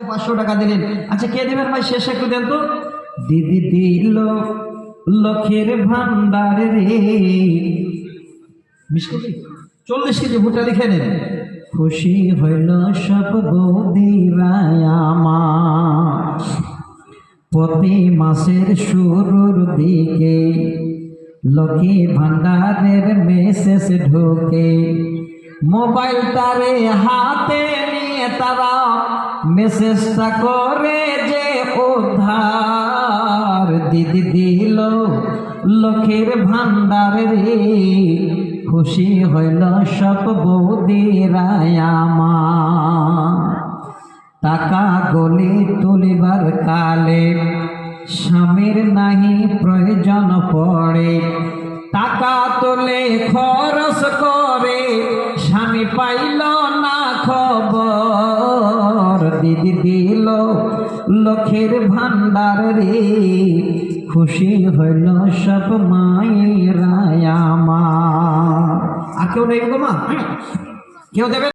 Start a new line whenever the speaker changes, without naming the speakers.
500 টাকা দিলেন। আচ্ছা কে দিবেন ভাই, শেষে একটু দেন তো। দিদি দিল লক্ষের ভান্ডার রে, 20 কেজি 40 কেজি ভুট্টা লিখে নেন। খুশি হইল সব বৌদিরা আমার, প্রতি মাসের শুরুর দিকে লক্ষ্মী ভান্ডারের মেসেজ ঢোকে। মোবাইলটারে হাতে নিয়ে তারা মেসেজটা করে যে উদ্ধার। দিদি দিল লক্ষ্মীর ভান্ডার রে, খুশি হইল সব বৌদিরা আমার। টাকা গলি তুলিবার কালে স্বামীর নাহি প্রয়োজন পড়ে, টাকা তোলে খরচ করে স্বামী পাইল না খবর। দিদি দিল লক্ষ্মীর ভান্ডার রে, খুশি হইল সব মায়েরা আমার। আর কেউ নেই গো মা, কেউ দেবে?